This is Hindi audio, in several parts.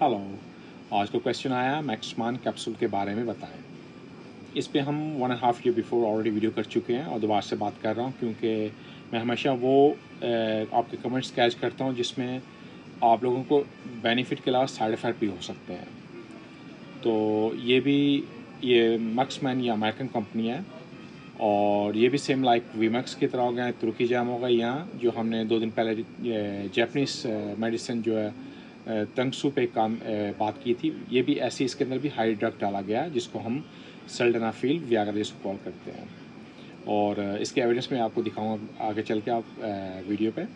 हेलो। आज का क्वेश्चन आया मैक्समान कैप्सूल के बारे में बताएं। इस पे हम 1.5 ईयर बिफोर ऑलरेडी वीडियो कर चुके हैं और दोबारा से बात कर रहा हूँ क्योंकि मैं हमेशा वो आपके कमेंट्स कैच करता हूँ जिसमें आप लोगों को बेनिफिट के अलावा साइड इफ़ेक्ट भी हो सकते हैं। तो ये मैक्समैन ये अमेरिकन कंपनी है और ये भी सेम लाइक वीमैक्स की तरह हो गया, तुर्की जैम होगा। यहाँ जो हमने 2 दिन पहले जैपनीज़ मेडिसिन जो है तंगसू पे बात की थी, ये भी ऐसी इसके अंदर भी हाई ड्रग डाला गया है जिसको हम सिल्डेनाफिल वियाग्रा जिसको कॉल करते हैं। और इसके एविडेंस में आपको दिखाऊंगा आगे चल के आप वीडियो पे।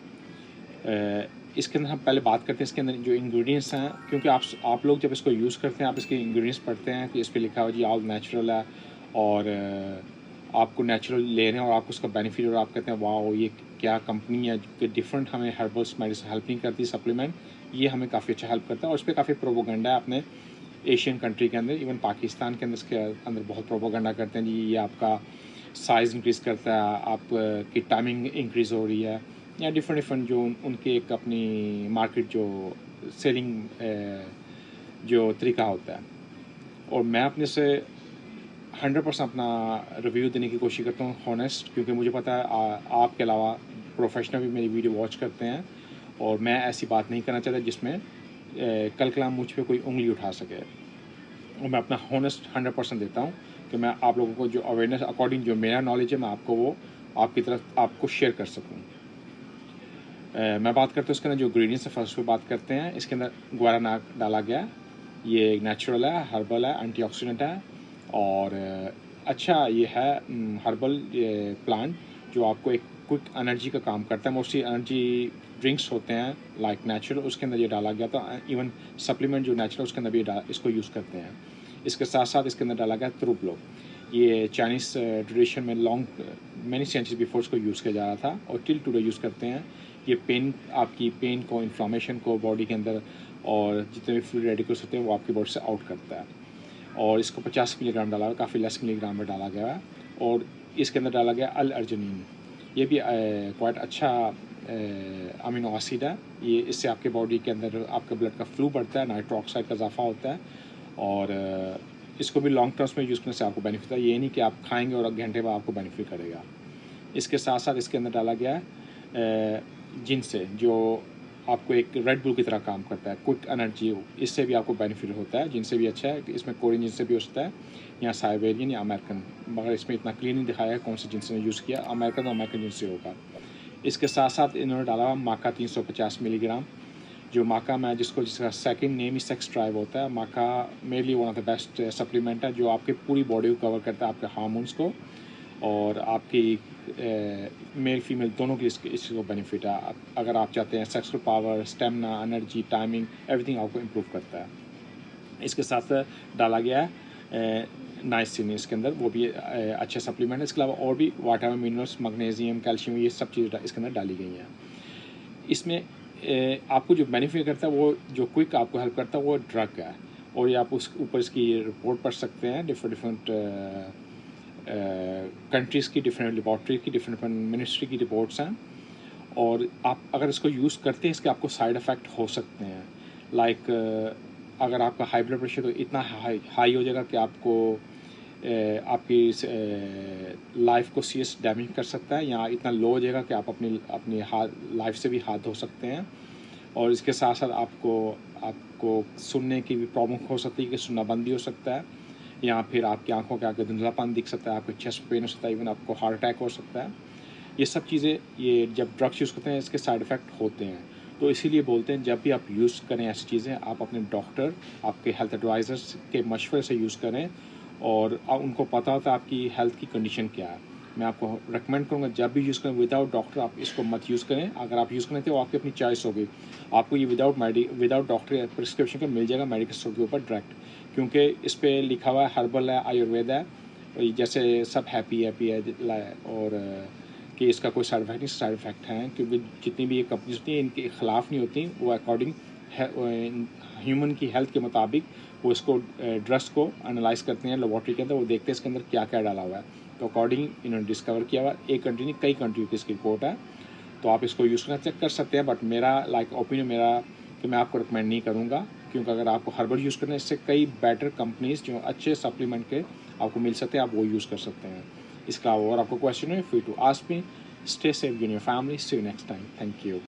इसके अंदर हम पहले बात करते हैं इसके अंदर जो इंग्रेडिएंट्स हैं, क्योंकि आप लोग जब इसको यूज़ करते हैं आप इसके इंग्रेडिएंट्स पढ़ते हैं कि इस पर लिखा हुआ जी ऑल नेचुरल है और आपको नेचुरल ले रहे हैं और आपको उसका बेनिफिट और आप कहते हैं वाह ये क्या कंपनी है कि डिफरेंट हमें हर्बल्स मेडिसिन हेल्प नहीं करती सप्लीमेंट, ये हमें काफ़ी अच्छा हेल्प करता है। और उस पर काफ़ी प्रोपोगंडा है अपने एशियन कंट्री के अंदर, इवन पाकिस्तान के अंदर इसके अंदर बहुत प्रोपोगंडा करते हैं जी ये आपका साइज़ इंक्रीज़ करता है, आपकी टाइमिंग इंक्रीज़ हो रही है, या डिफरेंट जो उनके एक अपनी मार्केट जो सेलिंग जो तरीका होता है। और मैं अपने से 100% अपना रिव्यू देने की कोशिश करता हूँ हॉनेस्ट, क्योंकि मुझे पता है आपके अलावा प्रोफेशनल भी मेरी वीडियो वॉच करते हैं और मैं ऐसी बात नहीं करना चाहता जिसमें कल कलाम मुझ पे कोई उंगली उठा सके। और मैं अपना हॉनेस्ट 100% देता हूँ कि मैं आप लोगों को जो अवेयरनेस अकॉर्डिंग जो मेरा नॉलेज है मैं आपको वो आपकी तरफ आपको शेयर कर सकूँ। मैं बात करता हूँ इसके अंदर जो इंग्रेडिएंट्स है, फर्स्ट पे बात करते हैं। इसके अंदर गुआराना डाला गया, ये नेचुरल है, हर्बल है, एंटीऑक्सीडेंट है और अच्छा ये है हर्बल प्लांट जो आपको एक क्विक एनर्जी का काम करता है। मोस्टली एनर्जी ड्रिंक्स होते हैं लाइक नेचुरल, उसके अंदर ये डाला गया था। इवन सप्लीमेंट जो नेचुरल उसके अंदर भी इसको यूज़ करते हैं। इसके साथ साथ इसके अंदर डाला गया त्रुपलो, ये चाइनीज़ ट्रेडिशन में लॉन्ग मैनी सेंचुरी बिफोर इसको यूज़ किया जा रहा था और टिल टुडे यूज़ करते हैं। ये आपकी पेन को, इन्फ्लामेशन को बॉडी के अंदर और जितने भी फ्री रेडिकल्स होते हैं वो आपकी बॉडी से आउट करता है। और इसको 50 मिलीग्राम डाला हुआ, काफ़ी लेस मिलीग्राम में डाला गया है। और इसके अंदर डाला गया अल अर्जिनिन, ये भी क्वाइट अच्छा अमीनो एसिड है। ये इससे आपके बॉडी के अंदर आपका ब्लड का फ्लू बढ़ता है, नाइट्रो ऑक्साइड का इजाफा होता है और इसको भी लॉन्ग टर्म्स में यूज़ करने से आपको बेनिफिट है। ये नहीं कि आप खाएंगे और घंटे बाद आपको बेनिफिट करेगा। इसके साथ साथ इसके अंदर डाला गया है जिनसे जो आपको एक रेड बुल की तरह काम करता है, क्विक एनर्जी, इससे भी आपको बेनिफिट होता है। जिनसे भी अच्छा है, इसमें कोरियन जिनसे भी होता है या साइबेरियन या अमेरिकन, मगर इसमें इतना क्लियर नहीं दिखाया है कौन से जिनसे ने यूज़ किया। अमेरिकन तो अमेरिकन जिनसे होगा। इसके साथ साथ इन्होंने डाला माका 350 मिलीग्राम, जो माका में जिसका सेकंड नेम ही सेक्स ड्राइव होता है। माका मेरे लिए one of the best supplement है जो आपके पूरी बॉडी को कवर करता है, आपके हार्मोन्स को और आपकी मेल फीमेल दोनों की इसको बेनिफिट है। अगर आप चाहते हैं sexual power, stamina, energy, timing, everything आपको इम्प्रूव करता है। इसके साथ डाला गया है नाइसिन इसके अंदर, वो भी अच्छा सप्लीमेंट है। इसके अलावा और भी वाटर मिनरल्स, मैग्नीशियम, कैल्शियम, ये सब चीज़ें इसके अंदर डाली गई हैं। इसमें आपको जो बेनिफिट करता है वो जो क्विक आपको हेल्प करता है वो ड्रग है। और ये आप उस ऊपर इसकी रिपोर्ट पढ़ सकते हैं, डिफरेंट कंट्रीज़ की, डिफरेंट लेबॉर्ट्री की, डिफरेंट मिनिस्ट्री की रिपोर्ट्स हैं। और आप अगर इसको यूज़ करते हैं इसके आपको साइड इफ़ेक्ट हो सकते हैं। लाइक अगर आपका हाई ब्लड प्रेशर तो इतना हाई हो जाएगा कि आपको आपकी लाइफ को सीरियस डैमेज कर सकता है, या इतना लो हो जाएगा कि आप अपनी लाइफ से भी हाथ धो सकते हैं। और इसके साथ साथ आपको सुनने की भी प्रॉब्लम हो सकती है कि सुनना बंद भी हो सकता है, या फिर आपकी आंखों के आगे धुंधलापन दिख सकता है, आपको चेस्ट पेन हो सकता है, इवन आपको हार्ट अटैक हो सकता है। ये सब चीज़ें ये जब ड्रग्स यूज़ करते हैं इसके साइड इफ़ेक्ट होते हैं। तो इसीलिए बोलते हैं जब भी आप यूज़ करें ऐसी चीज़ें, आप अपने डॉक्टर, आपके हेल्थ एडवाइज़र्स के मशवरे से यूज़ करें और उनको पता होता है आपकी हेल्थ की कंडीशन क्या है। मैं आपको रेकमेंड करूँगा जब भी यूज़ करें विदाउट डॉक्टर आप इसको मत यूज़ करें। अगर आप यूज़ करें तो आपकी अपनी चॉइस होगी। आपको ये विदाउट डॉक्टर प्रिस्क्रिप्शन के मिल जाएगा मेडिकल स्टोर के ऊपर डायरेक्ट, क्योंकि इस पर लिखा हुआ है हर्बल है, आयुर्वेद है, जैसे सब हैप्पी है और कि इसका कोई साइड इफेक्ट नहीं। साइड इफेक्ट हैं क्योंकि जितनी भी ये कंपनीज होती हैं इनके खिलाफ नहीं होती, वो अकॉर्डिंग ह्यूमन की हेल्थ के मुताबिक वो इसको ड्रग्स को एनालाइज करते हैं लेबॉर्ट्री के अंदर, वो देखते हैं इसके अंदर क्या क्या डाला हुआ है। तो अकॉर्डिंग इन्होंने डिस्कवर किया हुआ, एक कंट्री नहीं कई कंट्री की इसकी रिपोर्ट है। तो आप इसको यूज़ करना चेक कर सकते हैं, बट मेरा ओपिनियन मेरा कि मैं आपको रिकमेंड नहीं करूँगा क्योंकि अगर आपको हर्बल यूज़ करना है, इससे कई बेटर कंपनीज जो अच्छे सप्लीमेंट के आपको मिल सकते हैं, आप वो यूज़ कर सकते हैं। इसका और आपको क्वेश्चन है, free to ask me. Stay safe in your family. See you next time. Thank you.